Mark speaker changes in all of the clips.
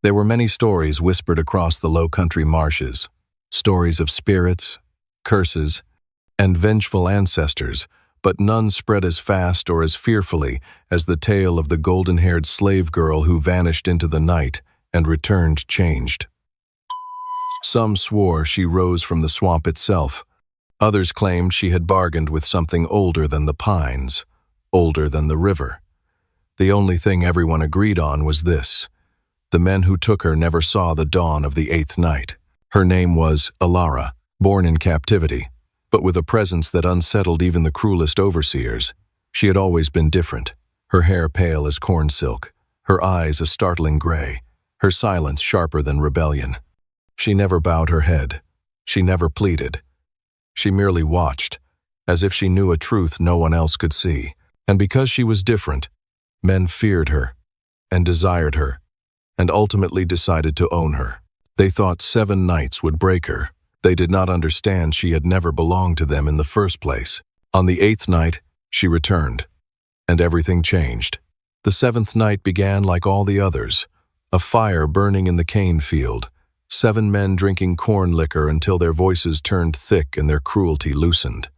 Speaker 1: There were many stories whispered across the low-country marshes, stories of spirits, curses, and vengeful ancestors, but none spread as fast or as fearfully as the tale of the golden-haired slave girl who vanished into the night and returned changed. Some swore she rose from the swamp itself. Others claimed she had bargained with something older than the pines, older than the river. The only thing everyone agreed on was this: the men who took her never saw the dawn of the 8th night. Her name was Alara, born in captivity, but with a presence that unsettled even the cruelest overseers. She had always been different, her hair pale as corn silk, her eyes a startling gray, her silence sharper than rebellion. She never bowed her head. She never pleaded. She merely watched, as if she knew a truth no one else could see. And because she was different, men feared her, and desired her, and ultimately decided to own her. They thought 7 nights would break her. They did not understand she had never belonged to them in the first place. On the 8th night, she returned, and everything changed. The 7th night began like all the others, a fire burning in the cane field, 7 men drinking corn liquor until their voices turned thick and their cruelty loosened.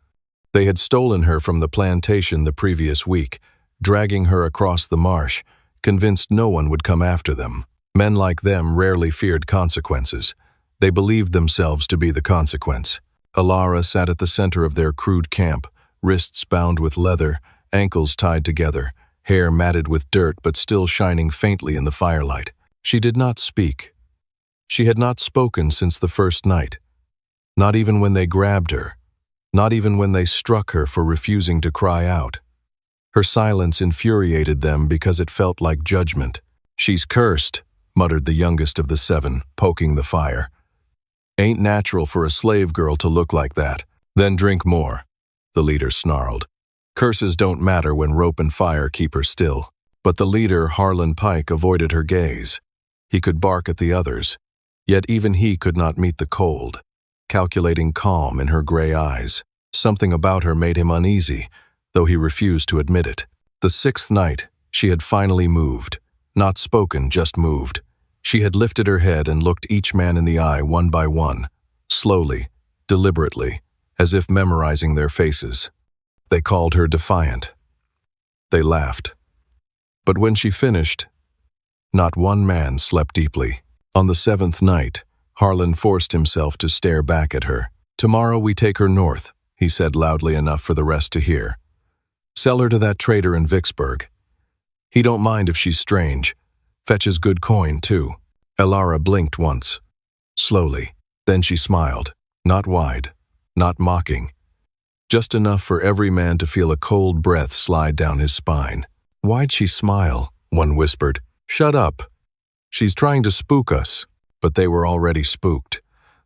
Speaker 1: They had stolen her from the plantation the previous week, dragging her across the marsh, convinced no one would come after them. Men like them rarely feared consequences. They believed themselves to be the consequence. Alara sat at the center of their crude camp, wrists bound with leather, ankles tied together, hair matted with dirt but still shining faintly in the firelight. She did not speak. She had not spoken since the first night. Not even when they grabbed her. Not even when they struck her for refusing to cry out. Her silence infuriated them because it felt like judgment. "She's cursed," muttered the youngest of the 7, poking the fire. "Ain't natural for a slave girl to look like that." "Then drink more," the leader snarled. "Curses don't matter when rope and fire keep her still." But the leader, Harlan Pike, avoided her gaze. He could bark at the others, yet even he could not meet the cold, calculating calm in her gray eyes. Something about her made him uneasy, though he refused to admit it. The 6th night, she had finally moved. Not spoken, just moved. She had lifted her head and looked each man in the eye one by one, slowly, deliberately, as if memorizing their faces. They called her defiant. They laughed. But when she finished, not one man slept deeply. On the 7th night, Harlan forced himself to stare back at her. "Tomorrow we take her north," he said loudly enough for the rest to hear. "Sell her to that trader in Vicksburg. He don't mind if she's strange. Fetches good coin, too." Alara blinked once, slowly. Then she smiled, not wide, not mocking. Just enough for every man to feel a cold breath slide down his spine. "Why'd she smile?" one whispered. "Shut up. She's trying to spook us." But they were already spooked.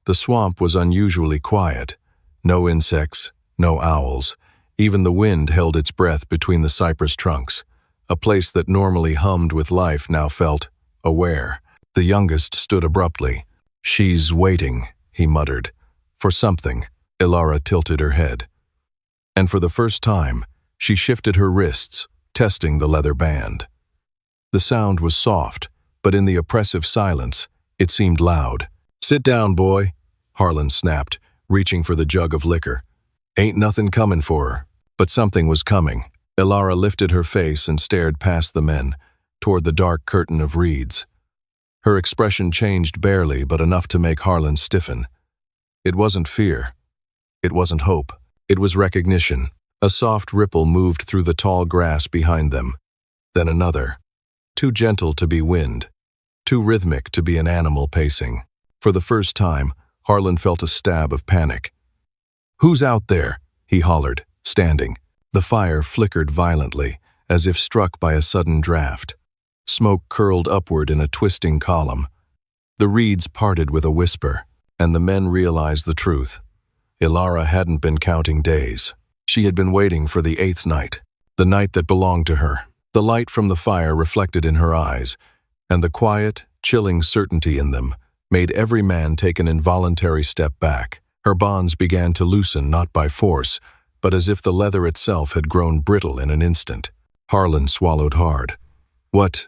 Speaker 1: The swamp was unusually quiet. No insects, no owls. Even the wind held its breath between the cypress trunks. A place that normally hummed with life now felt aware. The youngest stood abruptly. "She's waiting," he muttered. "For something." Alara tilted her head. And for the first time, she shifted her wrists, testing the leather band. The sound was soft, but in the oppressive silence, it seemed loud. "Sit down, boy," Harlan snapped, reaching for the jug of liquor. "Ain't nothing coming for her." But something was coming. Alara lifted her face and stared past the men, toward the dark curtain of reeds. Her expression changed barely, but enough to make Harlan stiffen. It wasn't fear. It wasn't hope. It was recognition. A soft ripple moved through the tall grass behind them. Then another. Too gentle to be wind. Too rhythmic to be an animal pacing. For the first time, Harlan felt a stab of panic. "Who's out there?" he hollered, standing. The fire flickered violently, as if struck by a sudden draft. Smoke curled upward in a twisting column. The reeds parted with a whisper, and the men realized the truth. Alara hadn't been counting days. She had been waiting for the 8th night, the night that belonged to her. The light from the fire reflected in her eyes, and the quiet, chilling certainty in them made every man take an involuntary step back. Her bonds began to loosen not by force, but as if the leather itself had grown brittle in an instant. Harlan swallowed hard. What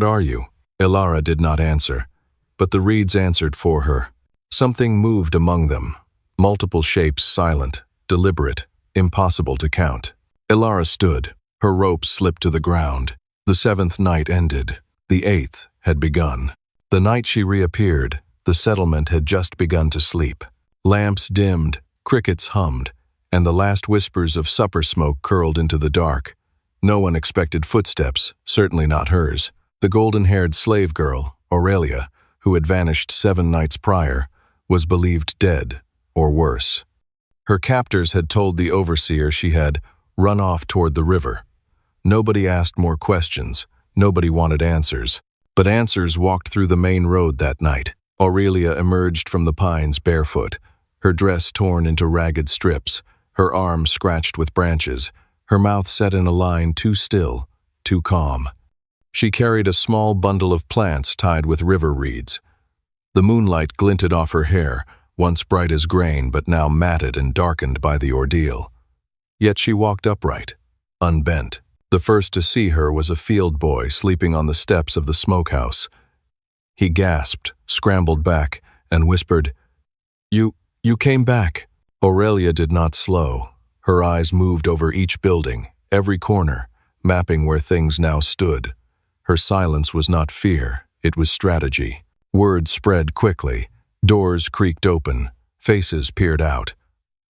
Speaker 1: are you?" Ilara did not answer, but the reeds answered for her. Something moved among them, multiple shapes silent, deliberate, impossible to count. Ilara stood. Her rope slipped to the ground. The 7th night ended. The 8th had begun. The night she reappeared, the settlement had just begun to sleep. Lamps dimmed, crickets hummed, and the last whispers of supper smoke curled into the dark. No unexpected footsteps, certainly not hers. The golden-haired slave girl, Aurelia, who had vanished 7 nights prior, was believed dead, or worse. Her captors had told the overseer she had run off toward the river. Nobody asked more questions, nobody wanted answers. But answers walked through the main road that night. Aurelia emerged from the pines barefoot, her dress torn into ragged strips, her arms scratched with branches, her mouth set in a line too still, too calm. She carried a small bundle of plants tied with river reeds. The moonlight glinted off her hair, once bright as grain but now matted and darkened by the ordeal. Yet she walked upright, unbent. The first to see her was a field boy sleeping on the steps of the smokehouse. He gasped, scrambled back, and whispered, You came back." Aurelia did not slow. Her eyes moved over each building, every corner, mapping where things now stood. Her silence was not fear, it was strategy. Words spread quickly. Doors creaked open. Faces peered out.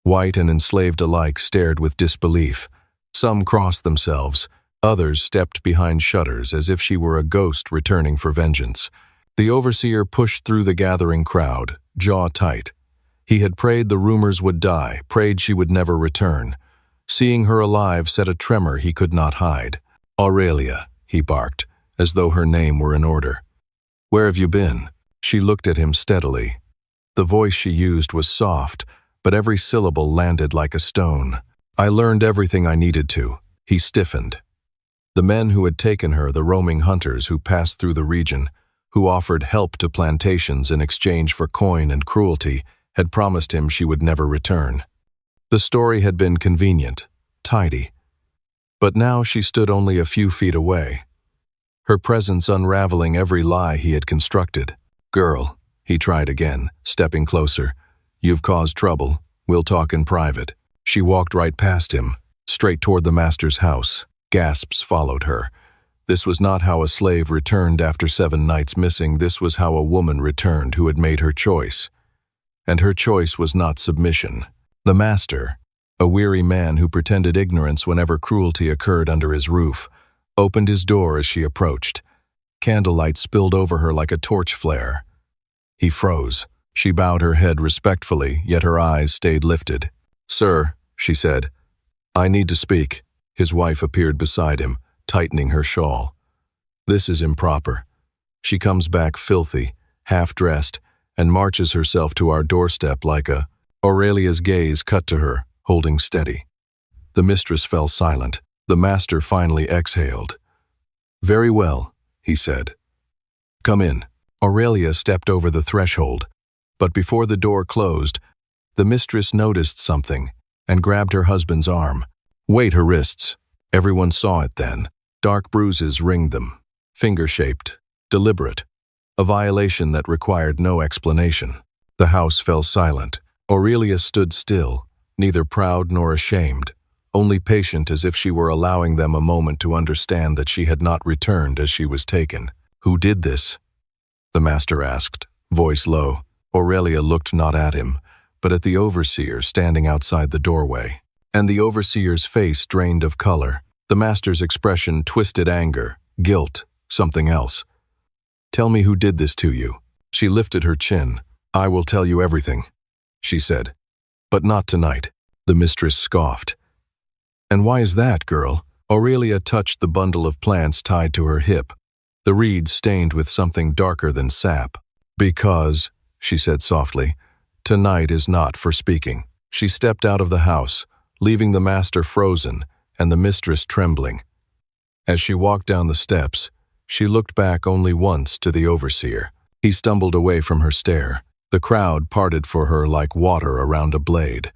Speaker 1: White and enslaved alike stared with disbelief. Some crossed themselves. Others stepped behind shutters as if she were a ghost returning for vengeance. The overseer pushed through the gathering crowd, jaw tight. He had prayed the rumors would die, prayed she would never return. Seeing her alive set a tremor he could not hide. "Aurelia," he barked, as though her name were in order. "Where have you been?" She looked at him steadily. The voice she used was soft, but every syllable landed like a stone. "I learned everything I needed to." He stiffened. The men who had taken her, the roaming hunters who passed through the region, who offered help to plantations in exchange for coin and cruelty, had promised him she would never return. The story had been convenient, tidy. But now she stood only a few feet away, her presence unraveling every lie he had constructed. "Girl," he tried again, stepping closer. "You've caused trouble. We'll talk in private." She walked right past him, straight toward the master's house. Gasps followed her. This was not how a slave returned after 7 nights missing. This was how a woman returned who had made her choice. And her choice was not submission. The master, a weary man who pretended ignorance whenever cruelty occurred under his roof, opened his door as she approached. Candlelight spilled over her like a torch flare. He froze. She bowed her head respectfully, yet her eyes stayed lifted. "Sir," she said, "I need to speak." His wife appeared beside him, tightening her shawl. "This is improper." She comes back filthy, half-dressed, and marches herself to our doorstep like a... Aurelia's gaze cut to her, holding steady. The mistress fell silent. The master finally exhaled. "Very well," he said. "Come in." Aurelia stepped over the threshold, but before the door closed, the mistress noticed something and grabbed her husband's arm. "Wait," her wrists. Everyone saw it then. Dark bruises ringed them, finger-shaped, deliberate, a violation that required no explanation. The house fell silent. Aurelia stood still, neither proud nor ashamed, only patient as if she were allowing them a moment to understand that she had not returned as she was taken. "Who did this?" the master asked, voice low. Aurelia looked not at him, but at the overseer standing outside the doorway. And the overseer's face drained of color. The master's expression twisted anger, guilt, something else. "Tell me who did this to you." She lifted her chin. "I will tell you everything," she said. "But not tonight." The mistress scoffed. "And why is that, girl?" Aurelia touched the bundle of plants tied to her hip, the reeds stained with something darker than sap. "Because," she said softly, "tonight is not for speaking." She stepped out of the house, leaving the master frozen and the mistress trembling. As she walked down the steps, she looked back only once to the overseer. He stumbled away from her stare. The crowd parted for her like water around a blade.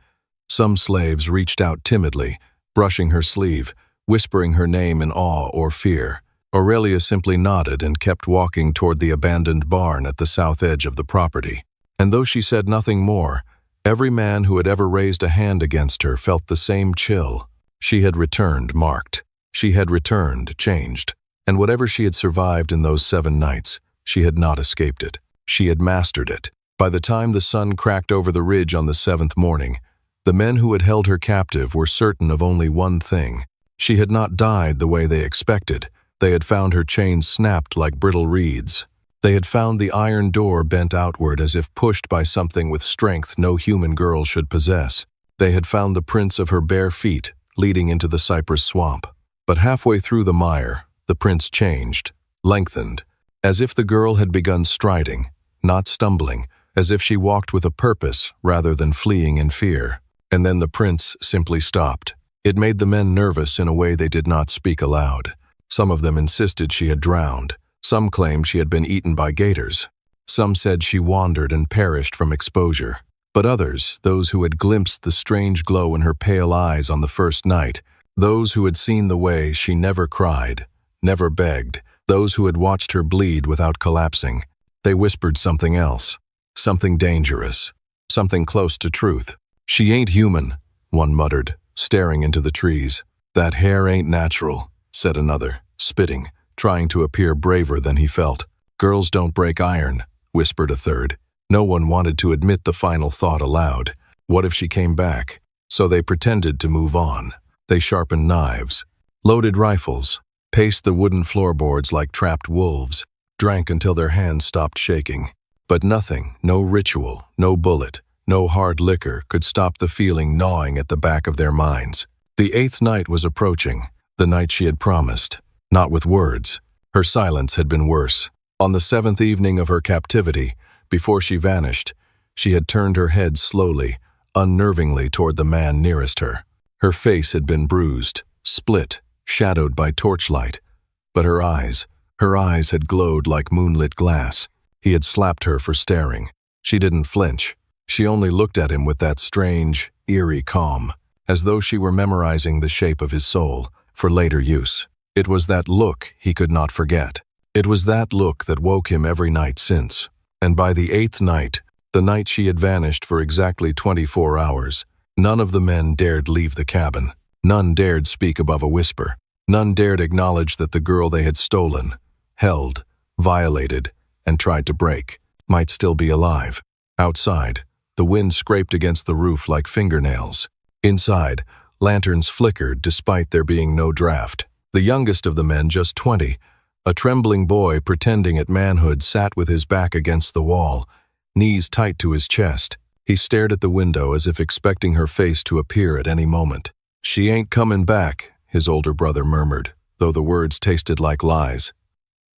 Speaker 1: Some slaves reached out timidly, brushing her sleeve, whispering her name in awe or fear. Aurelia simply nodded and kept walking toward the abandoned barn at the south edge of the property. And though she said nothing more, every man who had ever raised a hand against her felt the same chill. She had returned marked. She had returned changed. And whatever she had survived in those 7 nights, she had not escaped it. She had mastered it. By the time the sun cracked over the ridge on the 7th morning, the men who had held her captive were certain of only one thing. She had not died the way they expected. They had found her chains snapped like brittle reeds. They had found the iron door bent outward as if pushed by something with strength no human girl should possess. They had found the prints of her bare feet leading into the cypress swamp. But halfway through the mire, the prints changed, lengthened, as if the girl had begun striding, not stumbling, as if she walked with a purpose rather than fleeing in fear. And then the prints simply stopped. It made the men nervous in a way they did not speak aloud. Some of them insisted she had drowned. Some claimed she had been eaten by gators. Some said she wandered and perished from exposure. But others, those who had glimpsed the strange glow in her pale eyes on the first night, those who had seen the way she never cried, never begged, those who had watched her bleed without collapsing, they whispered something else, something dangerous, something close to truth. "She ain't human," one muttered, staring into the trees. "That hair ain't natural," said another, spitting, trying to appear braver than he felt. "Girls don't break iron," whispered a third. No one wanted to admit the final thought aloud. What if she came back? So they pretended to move on. They sharpened knives, loaded rifles, paced the wooden floorboards like trapped wolves, drank until their hands stopped shaking. But nothing, no ritual, no bullet, no hard liquor could stop the feeling gnawing at the back of their minds. The 8th night was approaching, the night she had promised. Not with words. Her silence had been worse. On the 7th evening of her captivity, before she vanished, she had turned her head slowly, unnervingly toward the man nearest her. Her face had been bruised, split, shadowed by torchlight. But her eyes had glowed like moonlit glass. He had slapped her for staring. She didn't flinch. She only looked at him with that strange, eerie calm, as though she were memorizing the shape of his soul for later use. It was that look he could not forget. It was that look that woke him every night since. And by the 8th night, the night she had vanished for exactly 24 hours, none of the men dared leave the cabin. None dared speak above a whisper. None dared acknowledge that the girl they had stolen, held, violated, and tried to break, might still be alive. Outside, the wind scraped against the roof like fingernails. Inside, lanterns flickered despite there being no draft. The youngest of the men, just 20, a trembling boy pretending at manhood, sat with his back against the wall, knees tight to his chest. He stared at the window as if expecting her face to appear at any moment. "She ain't comin' back," his older brother murmured, though the words tasted like lies.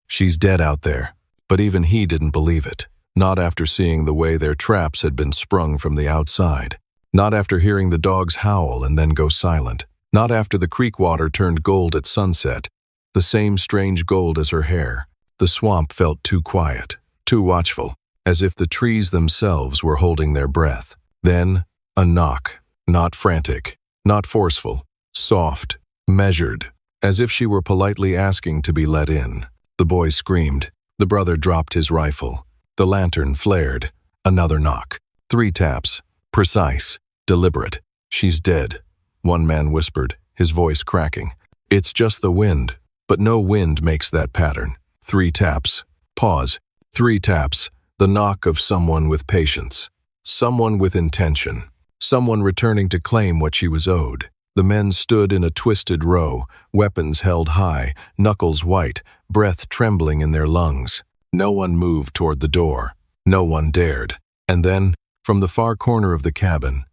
Speaker 1: "She's dead out there." But even he didn't believe it. Not after seeing the way their traps had been sprung from the outside. Not after hearing the dogs howl and then go silent. Not after the creek water turned gold at sunset, the same strange gold as her hair. The swamp felt too quiet, too watchful, as if the trees themselves were holding their breath. Then, a knock, not frantic, not forceful, soft, measured, as if she were politely asking to be let in. The boy screamed. The brother dropped his rifle. The lantern flared. Another knock. 3 taps. Precise. Deliberate. "She's dead," one man whispered, his voice cracking. "It's just the wind." But no wind makes that pattern. 3 taps. Pause. 3 taps. The knock of someone with patience. Someone with intention. Someone returning to claim what she was owed. The men stood in a twisted row, weapons held high, knuckles white, breath trembling in their lungs. No one moved toward the door. No one dared. And then, from the far corner of the cabin,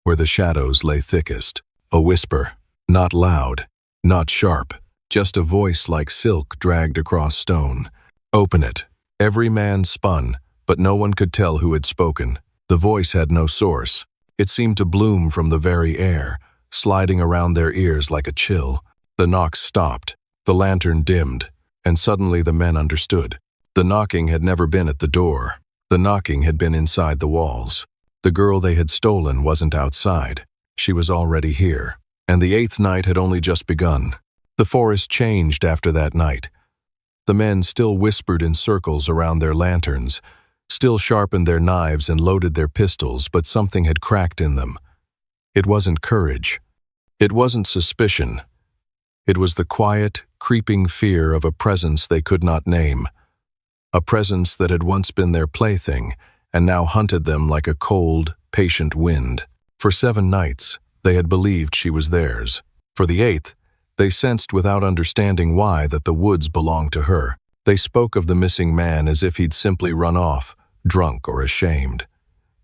Speaker 1: where the shadows lay thickest, a whisper, not loud, not sharp, just a voice like silk dragged across stone. "Open it." Every man spun, but no one could tell who had spoken. The voice had no source. It seemed to bloom from the very air, sliding around their ears like a chill. The knocks stopped. The lantern dimmed, and suddenly the men understood. The knocking had never been at the door. The knocking had been inside the walls. The girl they had stolen wasn't outside. She was already here. And the 8th night had only just begun. The forest changed after that night. The men still whispered in circles around their lanterns, still sharpened their knives and loaded their pistols, but something had cracked in them. It wasn't courage. It wasn't suspicion. It was the quiet, creeping fear of a presence they could not name. A presence that had once been their plaything and now hunted them like a cold, patient wind. For 7 nights, they had believed she was theirs. For the 8th, they sensed without understanding why that the woods belonged to her. They spoke of the missing man as if he'd simply run off, drunk or ashamed.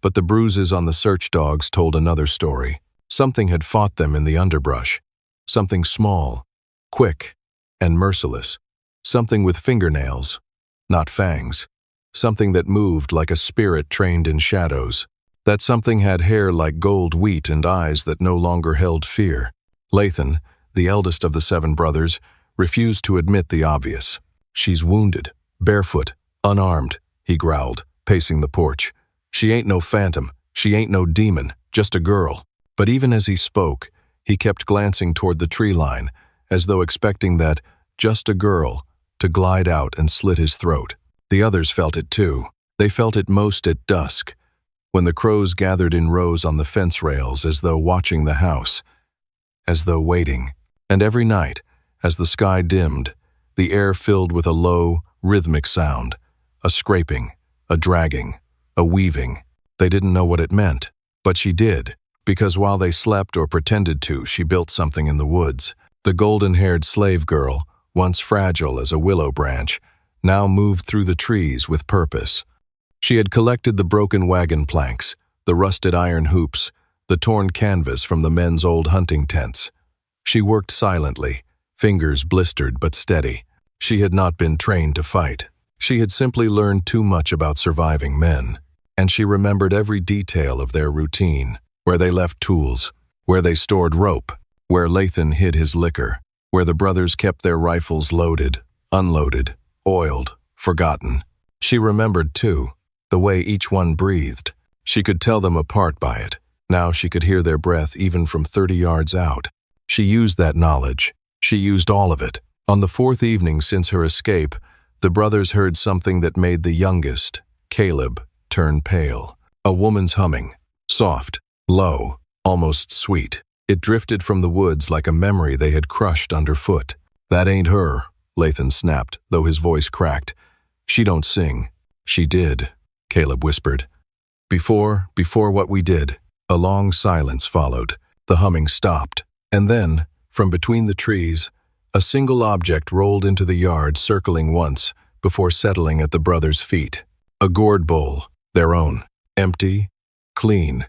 Speaker 1: But the bruises on the search dogs told another story. Something had fought them in the underbrush. Something small, quick, and merciless. Something with fingernails, not fangs. Something that moved like a spirit trained in shadows. That something had hair like gold wheat and eyes that no longer held fear. Lathan, the eldest of the 7 brothers, refused to admit the obvious. "She's wounded, barefoot, unarmed," he growled, pacing the porch. "She ain't no phantom, she ain't no demon, just a girl." But even as he spoke, he kept glancing toward the tree line, as though expecting that "just a girl" to glide out and slit his throat. The others felt it too. They felt it most at dusk, when the crows gathered in rows on the fence rails as though watching the house, as though waiting. And every night, as the sky dimmed, the air filled with a low, rhythmic sound, a scraping, a dragging, a weaving. They didn't know what it meant, but she did, because while they slept or pretended to, she built something in the woods. The golden-haired slave girl, once fragile as a willow branch, now moved through the trees with purpose. She had collected the broken wagon planks, the rusted iron hoops, the torn canvas from the men's old hunting tents. She worked silently, fingers blistered but steady. She had not been trained to fight. She had simply learned too much about surviving men, and she remembered every detail of their routine, where they left tools, where they stored rope, where Lathan hid his liquor, where the brothers kept their rifles loaded, unloaded, oiled, forgotten. She remembered, too, the way each one breathed. She could tell them apart by it. Now she could hear their breath even from 30 yards out. She used that knowledge. She used all of it. On the 4th evening since her escape, the brothers heard something that made the youngest, Caleb, turn pale. A woman's humming, soft, low, almost sweet. It drifted from the woods like a memory they had crushed underfoot. "That ain't her," Lathan snapped, though his voice cracked. "She don't sing." "She did," Caleb whispered. Before what we did." A long silence followed. The humming stopped. And then, from between the trees, a single object rolled into the yard, circling once, before settling at the brothers' feet. A gourd bowl, their own, empty, clean,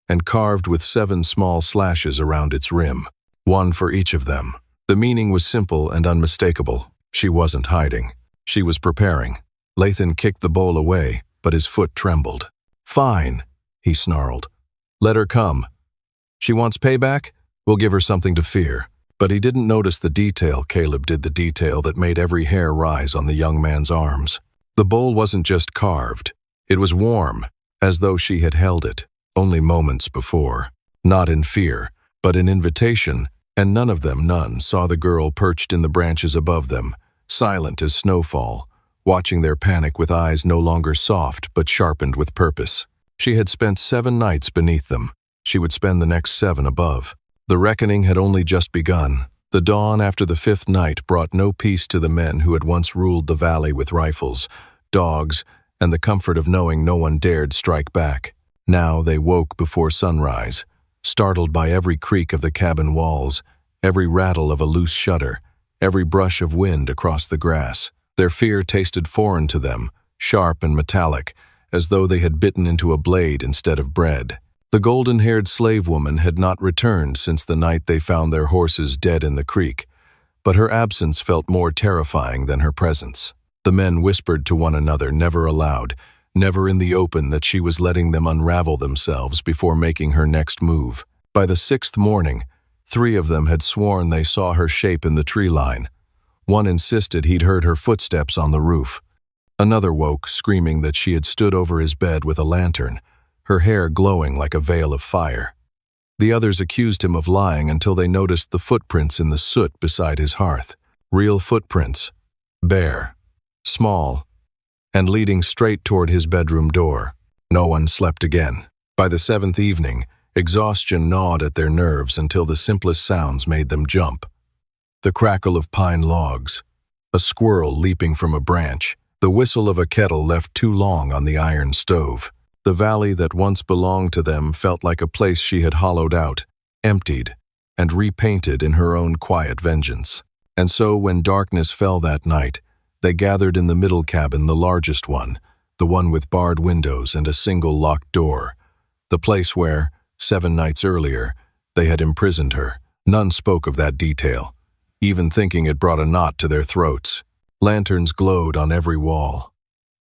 Speaker 1: and carved with 7 small slashes around its rim, one for each of them. The meaning was simple and unmistakable. She wasn't hiding. She was preparing. Lathan kicked the bowl away, but his foot trembled. "Fine," he snarled. "Let her come. She wants payback? We'll give her something to fear." But he didn't notice the detail. Caleb did the detail that made every hair rise on the young man's arms. The bowl wasn't just carved. It was warm, as though she had held it, only moments before. Not in fear, but in invitation, and none saw the girl perched in the branches above them, silent as snowfall, watching their panic with eyes no longer soft but sharpened with purpose. She had spent 7 nights beneath them. She would spend the next 7 above. The reckoning had only just begun. The dawn after the 5th night brought no peace to the men who had once ruled the valley with rifles, dogs, and the comfort of knowing no one dared strike back. Now they woke before sunrise, startled by every creak of the cabin walls, every rattle of a loose shutter, every brush of wind across the grass. Their fear tasted foreign to them, sharp and metallic, as though they had bitten into a blade instead of bread. The golden-haired slave woman had not returned since the night they found their horses dead in the creek, but her absence felt more terrifying than her presence. The men whispered to one another, never aloud, never in the open, that she was letting them unravel themselves before making her next move. By the 6th morning, 3 of them had sworn they saw her shape in the tree line. One insisted he'd heard her footsteps on the roof. Another woke, screaming that she had stood over his bed with a lantern, her hair glowing like a veil of fire. The others accused him of lying until they noticed the footprints in the soot beside his hearth. Real footprints. Bare, small, and leading straight toward his bedroom door. No one slept again. By the seventh evening, exhaustion gnawed at their nerves until the simplest sounds made them jump. The crackle of pine logs, a squirrel leaping from a branch, the whistle of a kettle left too long on the iron stove. The valley that once belonged to them felt like a place she had hollowed out, emptied, and repainted in her own quiet vengeance. And so when darkness fell that night, they gathered in the middle cabin, the largest one, the one with barred windows and a single locked door, the place where, 7 nights earlier, they had imprisoned her. None spoke of that detail, even thinking it brought a knot to their throats. Lanterns glowed on every wall.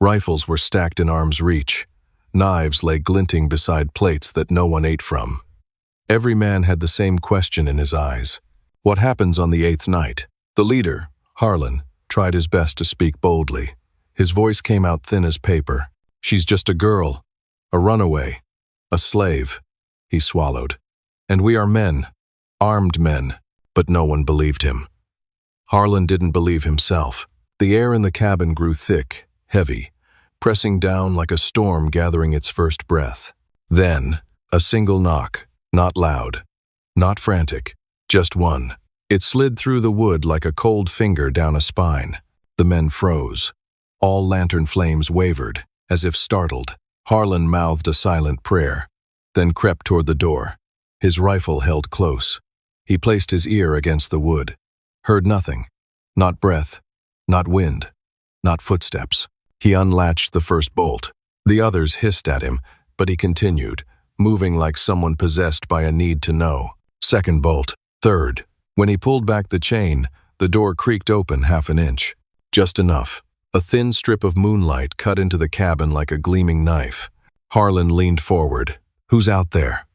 Speaker 1: Rifles were stacked in arm's reach. Knives lay glinting beside plates that no one ate from. Every man had the same question in his eyes. What happens on the 8th night? The leader, Harlan, tried his best to speak boldly. His voice came out thin as paper. She's just a girl, a runaway, a slave. He swallowed. And we are men, armed men, but no one believed him. Harlan didn't believe himself. The air in the cabin grew thick, heavy, pressing down like a storm gathering its first breath. Then, a single knock, not loud, not frantic, just one. It slid through the wood like a cold finger down a spine. The men froze. All lantern flames wavered, as if startled. Harlan mouthed a silent prayer, then crept toward the door, his rifle held close. He placed his ear against the wood, heard nothing, not breath, not wind, not footsteps. He unlatched the first bolt. The others hissed at him, but he continued, moving like someone possessed by a need to know. Second bolt, third. When he pulled back the chain, the door creaked open half an inch. Just enough. A thin strip of moonlight cut into the cabin like a gleaming knife. Harlan leaned forward. "Who's out there?"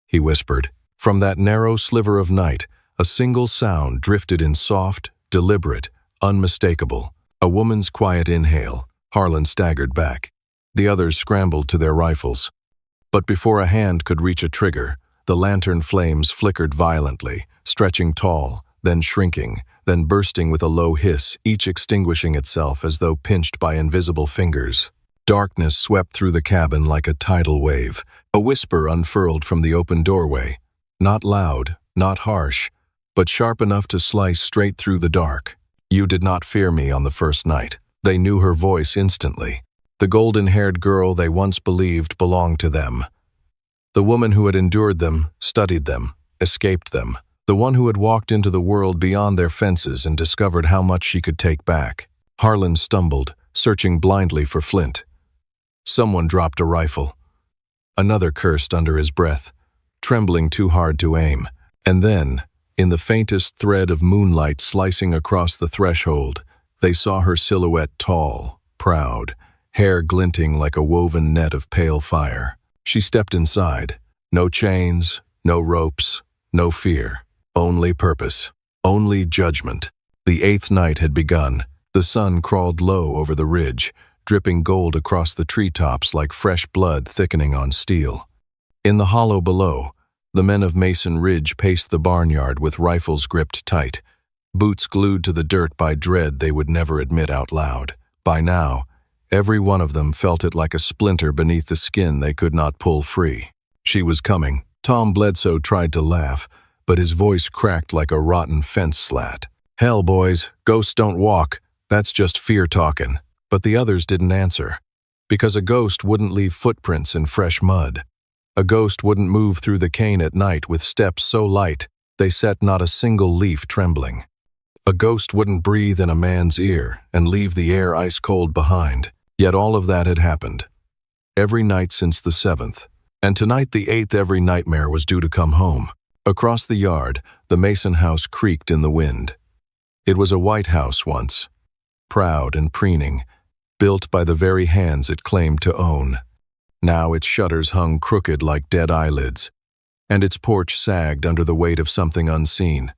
Speaker 1: he whispered. From that narrow sliver of night, a single sound drifted in soft, deliberate, unmistakable. A woman's quiet inhale. Harlan staggered back. The others scrambled to their rifles. But before a hand could reach a trigger, the lantern flames flickered violently, stretching tall, then shrinking, then bursting with a low hiss, each extinguishing itself as though pinched by invisible fingers. Darkness swept through the cabin like a tidal wave. A whisper unfurled from the open doorway. Not loud, not harsh, but sharp enough to slice straight through the dark. "You did not fear me on the first night." They knew her voice instantly. The golden-haired girl they once believed belonged to them. The woman who had endured them, studied them, escaped them. The one who had walked into the world beyond their fences and discovered how much she could take back. Harlan stumbled, searching blindly for flint. Someone dropped a rifle. Another cursed under his breath, trembling too hard to aim. And then, in the faintest thread of moonlight slicing across the threshold, they saw her silhouette tall, proud, hair glinting like a woven net of pale fire. She stepped inside. No chains, no ropes, no fear. Only purpose. Only judgment. The 8th night had begun. The sun crawled low over the ridge, dripping gold across the treetops like fresh blood thickening on steel. In the hollow below, the men of Mason Ridge paced the barnyard with rifles gripped tight, boots glued to the dirt by dread they would never admit out loud. By now, every one of them felt it like a splinter beneath the skin they could not pull free. She was coming. Tom Bledsoe tried to laugh, but his voice cracked like a rotten fence slat. "Hell, boys, ghosts don't walk. That's just fear talking." But the others didn't answer, because a ghost wouldn't leave footprints in fresh mud. A ghost wouldn't move through the cane at night with steps so light they set not a single leaf trembling. A ghost wouldn't breathe in a man's ear and leave the air ice-cold behind. Yet all of that had happened. Every night since the 7th. And tonight the 8th every nightmare was due to come home. Across the yard, the Mason house creaked in the wind. It was a white house once, proud and preening, built by the very hands it claimed to own. Now its shutters hung crooked like dead eyelids, and its porch sagged under the weight of something unseen,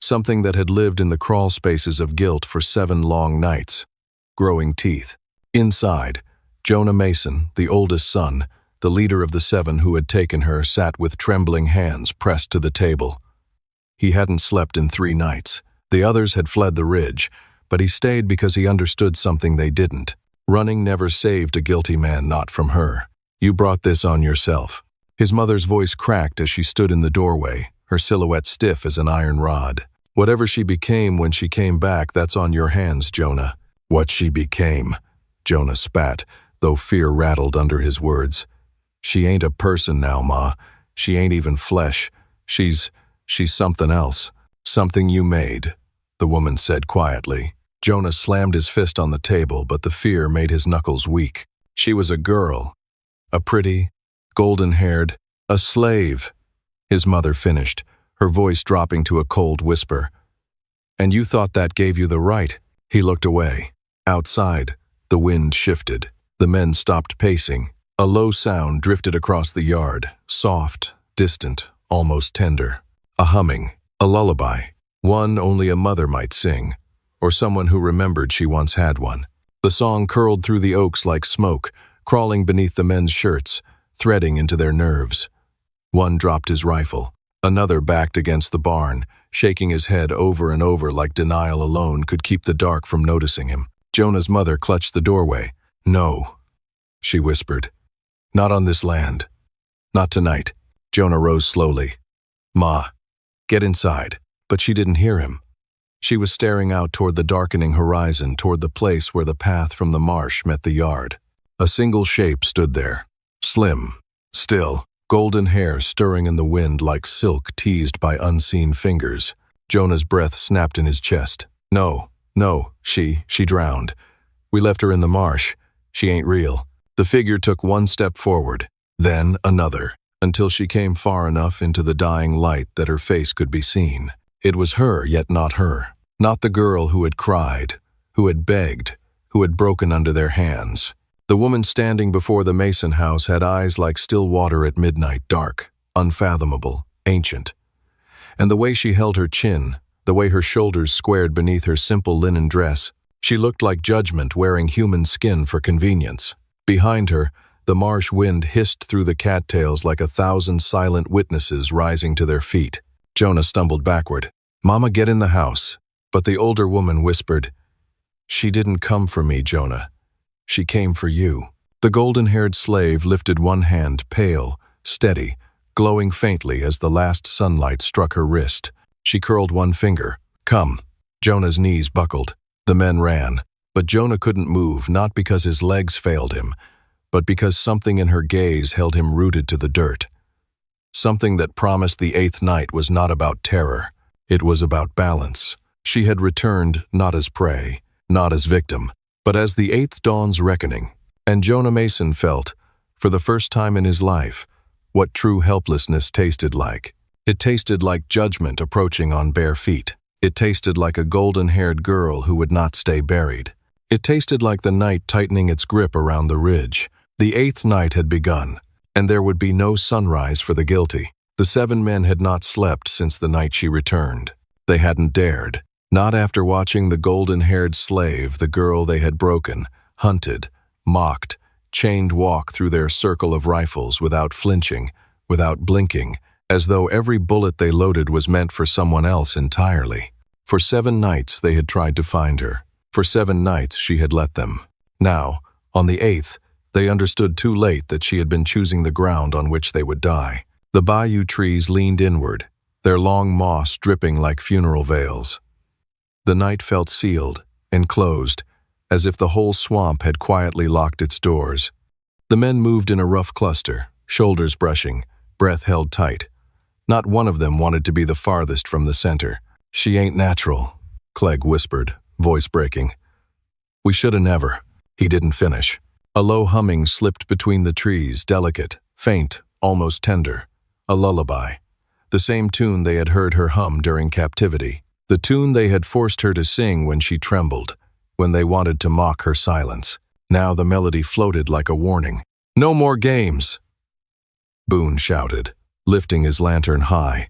Speaker 1: something that had lived in the crawl spaces of guilt for 7 long nights. Growing teeth. Inside, Jonah Mason, the oldest son, the leader of the 7 who had taken her, sat with trembling hands pressed to the table. He hadn't slept in 3 nights. The others had fled the ridge, but he stayed because he understood something they didn't. Running never saved a guilty man, not from her. You brought this on yourself. His mother's voice cracked as she stood in the doorway, her silhouette stiff as an iron rod. Whatever she became when she came back, that's on your hands, Jonah. What she became, Jonah spat, though fear rattled under his words. She ain't a person now, Ma. She ain't even flesh. She's something else. Something you made, the woman said quietly. Jonah slammed his fist on the table, but the fear made his knuckles weak. She was a girl. A pretty, golden-haired, a slave, his mother finished, her voice dropping to a cold whisper. And you thought that gave you the right? He looked away. Outside, the wind shifted. The men stopped pacing. A low sound drifted across the yard, soft, distant, almost tender. A humming, a lullaby, one only a mother might sing, or someone who remembered she once had one. The song curled through the oaks like smoke, crawling beneath the men's shirts, threading into their nerves. One dropped his rifle. Another backed against the barn, shaking his head over and over like denial alone could keep the dark from noticing him. Jonah's mother clutched the doorway. No, she whispered. Not on this land. Not tonight. Jonah rose slowly. Ma, get inside. But she didn't hear him. She was staring out toward the darkening horizon, toward the place where the path from the marsh met the yard. A single shape stood there. Slim, still, golden hair stirring in the wind like silk teased by unseen fingers. Jonah's breath snapped in his chest. No, she drowned. We left her in the marsh. She ain't real. The figure took one step forward, then another, until she came far enough into the dying light that her face could be seen. It was her, yet not her. Not the girl who had cried, who had begged, who had broken under their hands. The woman standing before the Mason house had eyes like still water at midnight, dark, unfathomable, ancient. And the way she held her chin, the way her shoulders squared beneath her simple linen dress, she looked like judgment wearing human skin for convenience. Behind her, the marsh wind hissed through the cattails like 1,000 silent witnesses rising to their feet. Jonah stumbled backward. Mama, get in the house. But the older woman whispered, She didn't come for me, Jonah. She came for you. The golden-haired slave lifted one hand, pale, steady, glowing faintly as the last sunlight struck her wrist. She curled one finger. Come. Jonah's knees buckled. The men ran. But Jonah couldn't move, not because his legs failed him, but because something in her gaze held him rooted to the dirt. Something that promised the 8th night was not about terror. It was about balance. She had returned not as prey, not as victim, but as the 8th dawn's reckoning. And Jonah Mason felt, for the first time in his life, what true helplessness tasted like. It tasted like judgment approaching on bare feet. It tasted like a golden-haired girl who would not stay buried. It tasted like the night tightening its grip around the ridge. The 8th night had begun, and there would be no sunrise for the guilty. The 7 men had not slept since the night she returned. They hadn't dared. Not after watching the golden-haired slave, the girl they had broken, hunted, mocked, chained walk through their circle of rifles without flinching, without blinking, as though every bullet they loaded was meant for someone else entirely. For 7 nights they had tried to find her. For 7 nights she had let them. Now, on the 8th, they understood too late that she had been choosing the ground on which they would die. The bayou trees leaned inward, their long moss dripping like funeral veils. The night felt sealed, enclosed, as if the whole swamp had quietly locked its doors. The men moved in a rough cluster, shoulders brushing, breath held tight. Not one of them wanted to be the farthest from the center. She ain't natural, Clegg whispered, voice breaking. We shoulda never. He didn't finish. A low humming slipped between the trees, delicate, faint, almost tender. A lullaby. The same tune they had heard her hum during captivity. The tune they had forced her to sing when she trembled, when they wanted to mock her silence. Now the melody floated like a warning. No more games! Boone shouted, lifting his lantern high.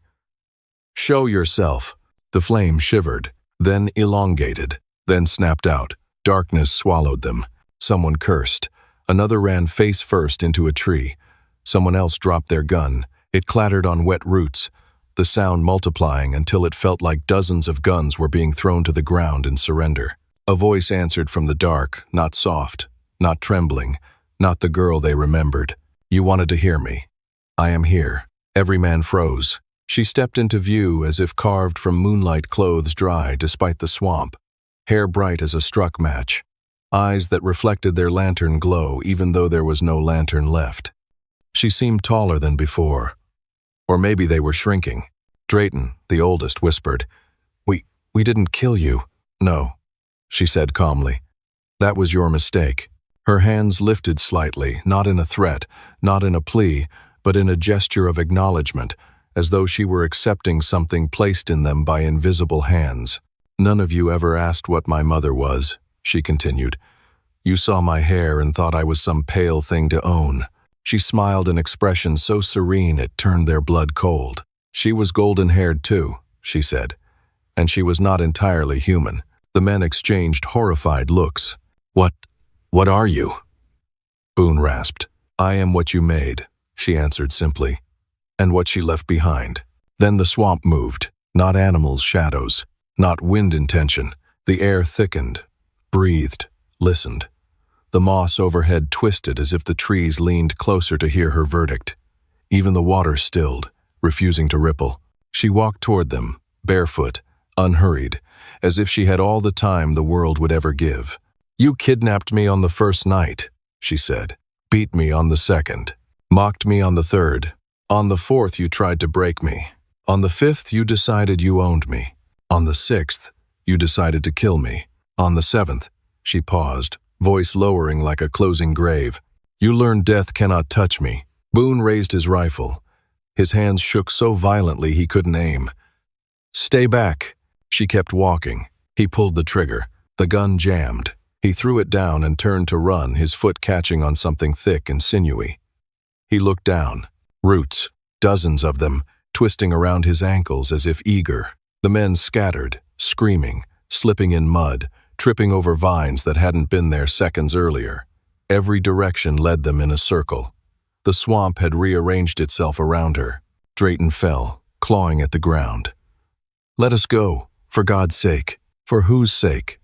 Speaker 1: Show yourself. The flame shivered, then elongated, then snapped out. Darkness swallowed them. Someone cursed. Another ran face first into a tree. Someone else dropped their gun. It clattered on wet roots, the sound multiplying until it felt like dozens of guns were being thrown to the ground in surrender. A voice answered from the dark, not soft, not trembling, not the girl they remembered. "You wanted to hear me. I am here." Every man froze. She stepped into view as if carved from moonlight, clothes dry despite the swamp, hair bright as a struck match, eyes that reflected their lantern glow even though there was no lantern left. She seemed taller than before. Or maybe they were shrinking. Drayton, the oldest, whispered, We didn't kill you." "No," she said calmly. "That was your mistake." Her hands lifted slightly, not in a threat, not in a plea, but in a gesture of acknowledgement, as though she were accepting something placed in them by invisible hands. "None of you ever asked what my mother was," she continued. "You saw my hair and thought I was some pale thing to own." She smiled, an expression so serene it turned their blood cold. "She was golden-haired too," she said, "and she was not entirely human." The men exchanged horrified looks. What are you?" Boone rasped. "I am what you made," she answered simply, "and what she left behind." Then the swamp moved, not animals, shadows, not wind intention. The air thickened, breathed, listened. The moss overhead twisted as if the trees leaned closer to hear her verdict. Even the water stilled, refusing to ripple. She walked toward them, barefoot, unhurried, as if she had all the time the world would ever give. "You kidnapped me on the first night," she said. "Beat me on the second. Mocked me on the third. On the fourth you tried to break me. On the fifth you decided you owned me. On the sixth you decided to kill me. On the seventh," she paused, voice lowering like a closing grave, "you learned death cannot touch me." Boone raised his rifle. His hands shook so violently he couldn't aim. "Stay back." She kept walking. He pulled the trigger. The gun jammed. He threw it down and turned to run, his foot catching on something thick and sinewy. He looked down. Roots, dozens of them, twisting around his ankles as if eager. The men scattered, screaming, slipping in mud, tripping over vines that hadn't been there seconds earlier. Every direction led them in a circle. The swamp had rearranged itself around her. Drayton fell, clawing at the ground. "Let us go, for God's sake." "For whose sake?"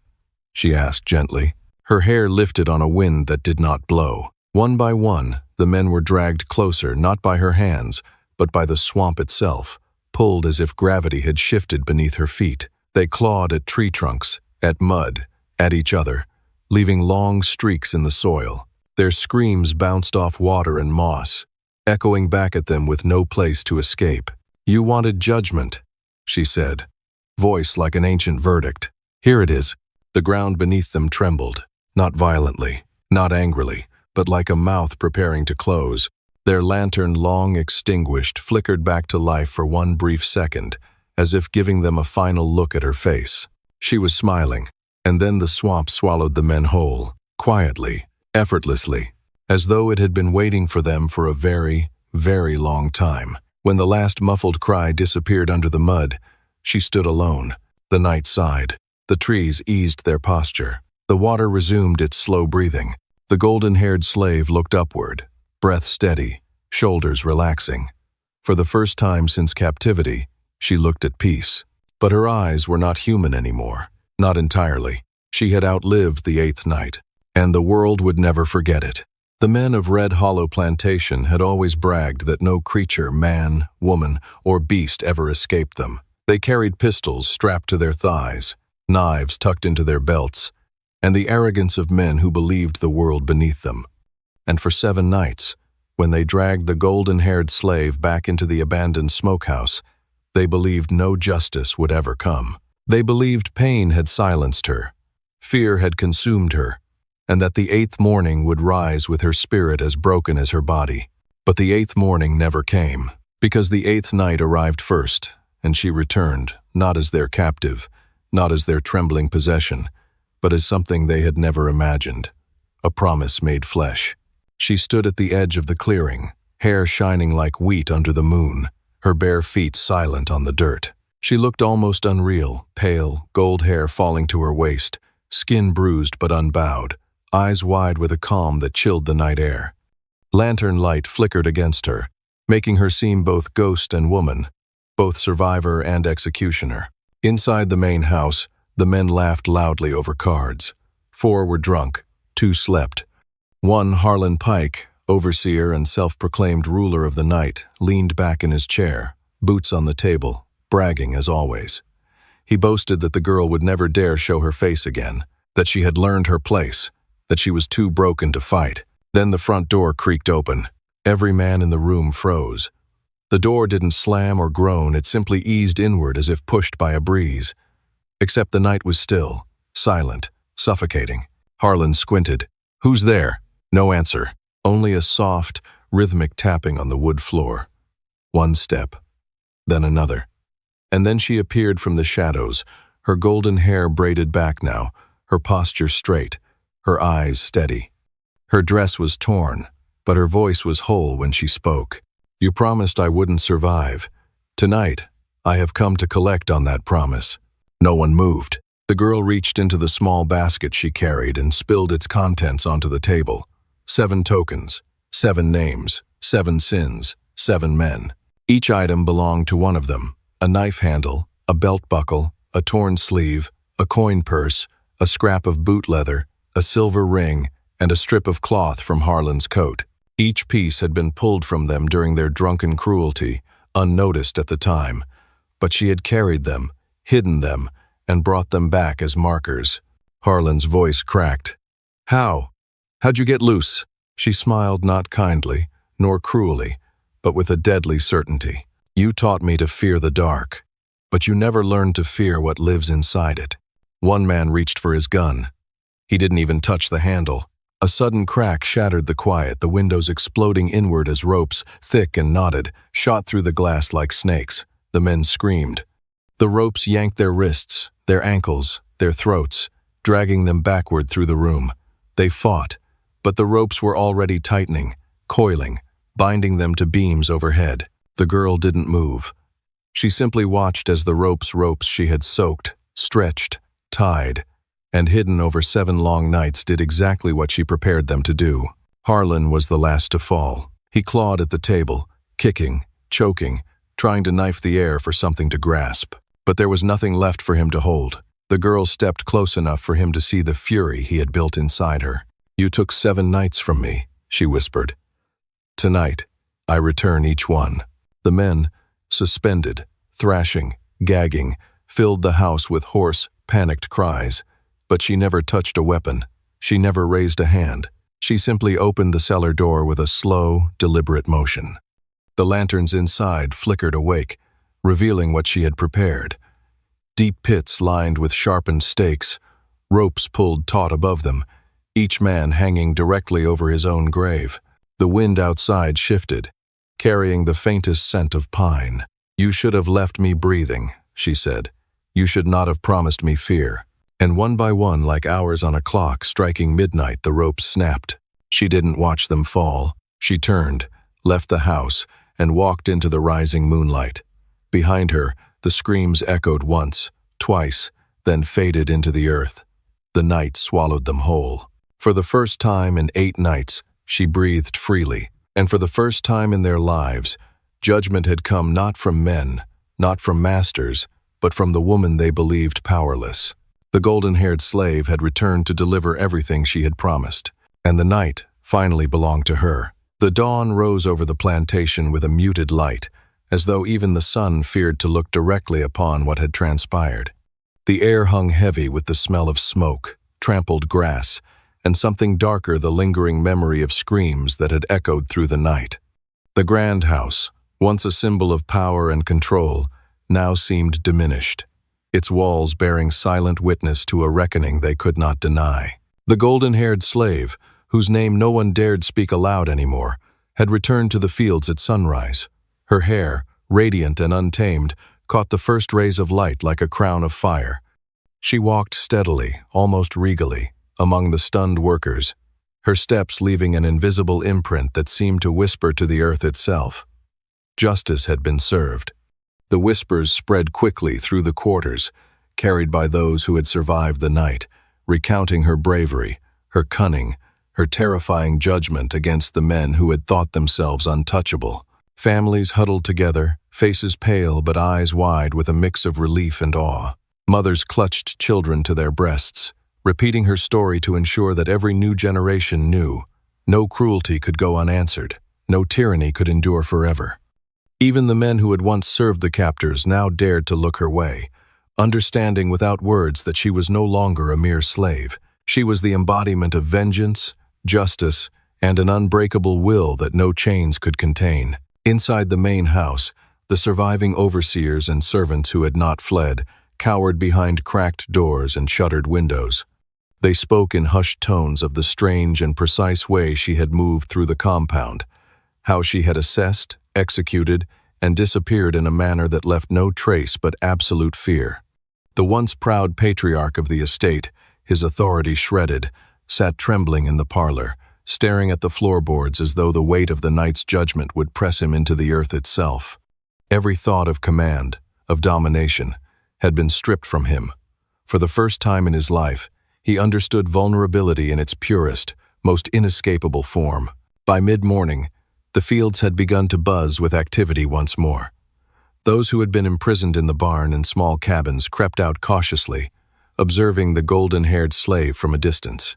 Speaker 1: she asked gently. Her hair lifted on a wind that did not blow. One by one, the men were dragged closer, not by her hands, but by the swamp itself, pulled as if gravity had shifted beneath her feet. They clawed at tree trunks, at mud, at each other, leaving long streaks in the soil. Their screams bounced off water and moss, echoing back at them with no place to escape. "You wanted judgment," she said, voice like an ancient verdict. "Here it is." The ground beneath them trembled, not violently, not angrily, but like a mouth preparing to close. Their lantern, long extinguished, flickered back to life for one brief second, as if giving them a final look at her face. She was smiling, and then the swamp swallowed the men whole, quietly, effortlessly, as though it had been waiting for them for a very, very long time. When the last muffled cry disappeared under the mud, she stood alone. The night sighed. The trees eased their posture. The water resumed its slow breathing. The golden-haired slave looked upward, breath steady, shoulders relaxing. For the first time since captivity, she looked at peace. But her eyes were not human anymore. Not entirely. She had outlived the 8th night, and the world would never forget it. The men of Red Hollow Plantation had always bragged that no creature, man, woman, or beast ever escaped them. They carried pistols strapped to their thighs, knives tucked into their belts, and the arrogance of men who believed the world beneath them. And for 7 nights, when they dragged the golden-haired slave back into the abandoned smokehouse, they believed no justice would ever come. They believed pain had silenced her, fear had consumed her, and that the 8th morning would rise with her spirit as broken as her body. But the 8th morning never came, because the 8th night arrived first, and she returned, not as their captive, not as their trembling possession, but as something they had never imagined, a promise made flesh. She stood at the edge of the clearing, hair shining like wheat under the moon, her bare feet silent on the dirt. She looked almost unreal, pale, gold hair falling to her waist, skin bruised but unbowed, eyes wide with a calm that chilled the night air. Lantern light flickered against her, making her seem both ghost and woman, both survivor and executioner. Inside the main house, The men laughed loudly over cards. 4 were drunk, 2 slept. One, Harlan Pike, overseer and self-proclaimed ruler of the night, leaned back in his chair, boots on the table, bragging as always. He boasted that the girl would never dare show her face again, that she had learned her place, that she was too broken to fight. Then the front door creaked open. Every man in the room froze. The door didn't slam or groan, it simply eased inward as if pushed by a breeze. Except the night was still, silent, suffocating. Harlan squinted. "Who's there?" No answer, only a soft, rhythmic tapping on the wood floor. One step, then another. And then she appeared from the shadows, her golden hair braided back now, her posture straight, her eyes steady. Her dress was torn, but her voice was whole when she spoke. "You promised I wouldn't survive. Tonight, I have come to collect on that promise." No one moved. The girl reached into the small basket she carried and spilled its contents onto the table. 7 tokens, 7 names, 7 sins, 7 men. Each item belonged to one of them: a knife handle, a belt buckle, a torn sleeve, a coin purse, a scrap of boot leather, a silver ring, and a strip of cloth from Harlan's coat. Each piece had been pulled from them during their drunken cruelty, unnoticed at the time, but she had carried them, hidden them, and brought them back as markers. Harlan's voice cracked. How'd you get loose?" She smiled not kindly, nor cruelly, but with a deadly certainty. "You taught me to fear the dark, but you never learned to fear what lives inside it." One man reached for his gun. He didn't even touch the handle. A sudden crack shattered the quiet, the windows exploding inward as ropes, thick and knotted, shot through the glass like snakes. The men screamed. The ropes yanked their wrists, their ankles, their throats, dragging them backward through the room. They fought, but the ropes were already tightening, coiling, binding them to beams overhead. The girl didn't move. She simply watched as the ropes she had soaked, stretched, tied, and hidden over 7 long nights did exactly what she prepared them to do. Harlan was the last to fall. He clawed at the table, kicking, choking, trying to knife the air for something to grasp. But there was nothing left for him to hold. The girl stepped close enough for him to see the fury he had built inside her. "You took 7 nights from me," she whispered. "Tonight, I return each one." The men, suspended, thrashing, gagging, filled the house with hoarse, panicked cries. But she never touched a weapon. She never raised a hand. She simply opened the cellar door with a slow, deliberate motion. The lanterns inside flickered awake, revealing what she had prepared. Deep pits lined with sharpened stakes, ropes pulled taut above them, each man hanging directly over his own grave. The wind outside shifted, carrying the faintest scent of pine. "You should have left me breathing," she said. "You should not have promised me fear." And one by one, like hours on a clock striking midnight, the ropes snapped. She didn't watch them fall. She turned, left the house, and walked into the rising moonlight. Behind her, the screams echoed once, twice, then faded into the earth. The night swallowed them whole. For the first time in 8 nights, she breathed freely, and for the first time in their lives, judgment had come not from men, not from masters, but from the woman they believed powerless. The golden-haired slave had returned to deliver everything she had promised, and the night finally belonged to her. The dawn rose over the plantation with a muted light, as though even the sun feared to look directly upon what had transpired. The air hung heavy with the smell of smoke, trampled grass, and something darker, the lingering memory of screams that had echoed through the night. The grand house, once a symbol of power and control, now seemed diminished, its walls bearing silent witness to a reckoning they could not deny. The golden-haired slave, whose name no one dared speak aloud anymore, had returned to the fields at sunrise. Her hair, radiant and untamed, caught the first rays of light like a crown of fire. She walked steadily, almost regally, among the stunned workers, her steps leaving an invisible imprint that seemed to whisper to the earth itself. Justice had been served. The whispers spread quickly through the quarters, carried by those who had survived the night, recounting her bravery, her cunning, her terrifying judgment against the men who had thought themselves untouchable. Families huddled together, faces pale but eyes wide with a mix of relief and awe. Mothers clutched children to their breasts, repeating her story to ensure that every new generation knew no cruelty could go unanswered, no tyranny could endure forever. Even the men who had once served the captors now dared to look her way, understanding without words that she was no longer a mere slave. She was the embodiment of vengeance, justice, and an unbreakable will that no chains could contain. Inside the main house, the surviving overseers and servants who had not fled cowered behind cracked doors and shuttered windows. They spoke in hushed tones of the strange and precise way she had moved through the compound, how she had assessed, executed, and disappeared in a manner that left no trace but absolute fear. The once proud patriarch of the estate, his authority shredded, sat trembling in the parlor, staring at the floorboards as though the weight of the night's judgment would press him into the earth itself. Every thought of command, of domination, had been stripped from him. For the first time in his life, he understood vulnerability in its purest, most inescapable form. By mid-morning, the fields had begun to buzz with activity once more. Those who had been imprisoned in the barn and small cabins crept out cautiously, observing the golden-haired slave from a distance.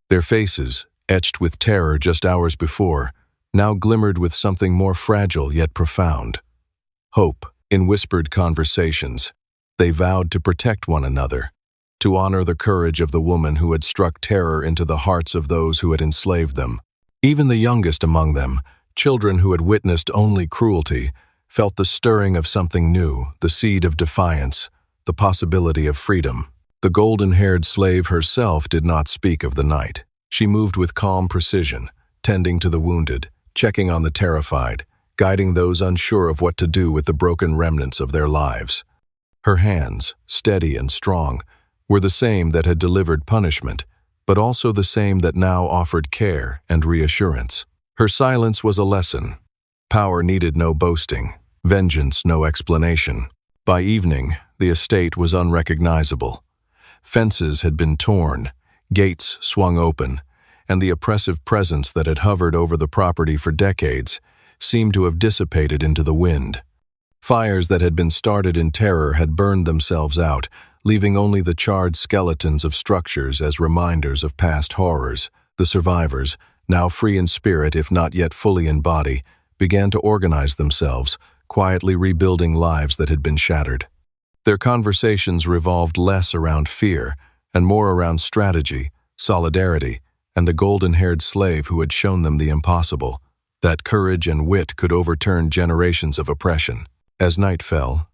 Speaker 1: Their faces, etched with terror just hours before, now glimmered with something more fragile yet profound. Hope. In whispered conversations, they vowed to protect one another, to honor the courage of the woman who had struck terror into the hearts of those who had enslaved them. Even the youngest among them, children who had witnessed only cruelty, felt the stirring of something new, the seed of defiance, the possibility of freedom. The golden-haired slave herself did not speak of the night. She moved with calm precision, tending to the wounded, checking on the terrified, guiding those unsure of what to do with the broken remnants of their lives. Her hands, steady and strong, were the same that had delivered punishment, but also the same that now offered care and reassurance. Her silence was a lesson. Power needed no boasting, vengeance no explanation. By evening, the estate was unrecognizable. Fences had been torn, gates swung open, and the oppressive presence that had hovered over the property for decades seemed to have dissipated into the wind. Fires that had been started in terror had burned themselves out, leaving only the charred skeletons of structures as reminders of past horrors. The survivors, now free in spirit if not yet fully in body, began to organize themselves, quietly rebuilding lives that had been shattered. Their conversations revolved less around fear and more around strategy, solidarity, and the golden-haired slave who had shown them the impossible, that courage and wit could overturn generations of oppression. As night fell,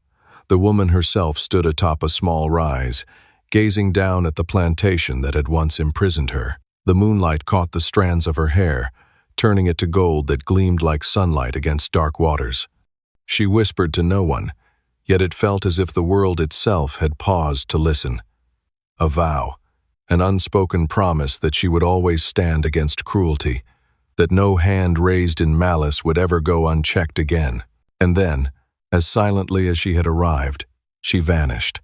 Speaker 1: the woman herself stood atop a small rise, gazing down at the plantation that had once imprisoned her. The moonlight caught the strands of her hair, turning it to gold that gleamed like sunlight against dark waters. She whispered to no one, yet it felt as if the world itself had paused to listen. A vow, an unspoken promise that she would always stand against cruelty, that no hand raised in malice would ever go unchecked again. And then, as silently as she had arrived, she vanished.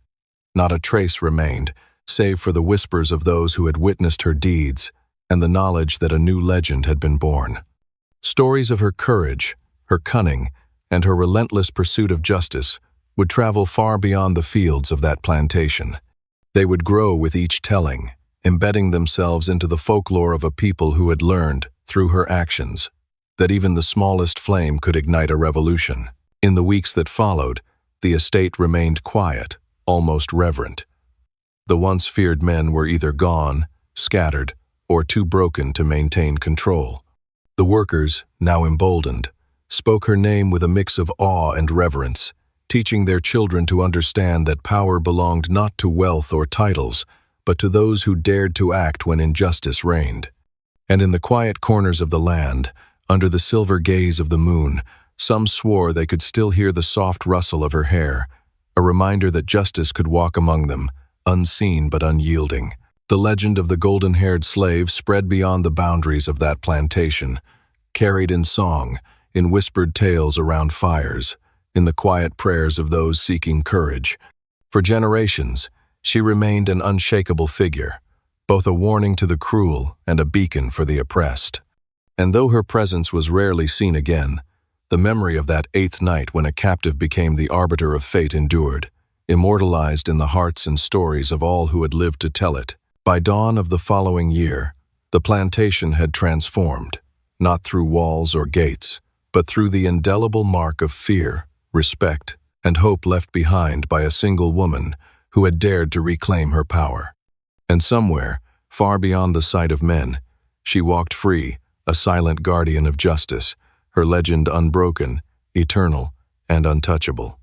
Speaker 1: Not a trace remained, save for the whispers of those who had witnessed her deeds and the knowledge that a new legend had been born. Stories of her courage, her cunning, and her relentless pursuit of justice would travel far beyond the fields of that plantation. They would grow with each telling, embedding themselves into the folklore of a people who had learned, through her actions, that even the smallest flame could ignite a revolution. In the weeks that followed, the estate remained quiet, almost reverent. The once feared men were either gone, scattered, or too broken to maintain control. The workers, now emboldened, spoke her name with a mix of awe and reverence, teaching their children to understand that power belonged not to wealth or titles, but to those who dared to act when injustice reigned. And in the quiet corners of the land, under the silver gaze of the moon, some swore they could still hear the soft rustle of her hair, a reminder that justice could walk among them, unseen but unyielding. The legend of the golden-haired slave spread beyond the boundaries of that plantation, carried in song, in whispered tales around fires, in the quiet prayers of those seeking courage. For generations, she remained an unshakable figure, both a warning to the cruel and a beacon for the oppressed. And though her presence was rarely seen again, the memory of that 8th night when a captive became the arbiter of fate endured, immortalized in the hearts and stories of all who had lived to tell it. By dawn of the following year, the plantation had transformed, not through walls or gates, but through the indelible mark of fear, respect, and hope left behind by a single woman who had dared to reclaim her power. And somewhere, far beyond the sight of men, she walked free, a silent guardian of justice, her legend unbroken, eternal, and untouchable.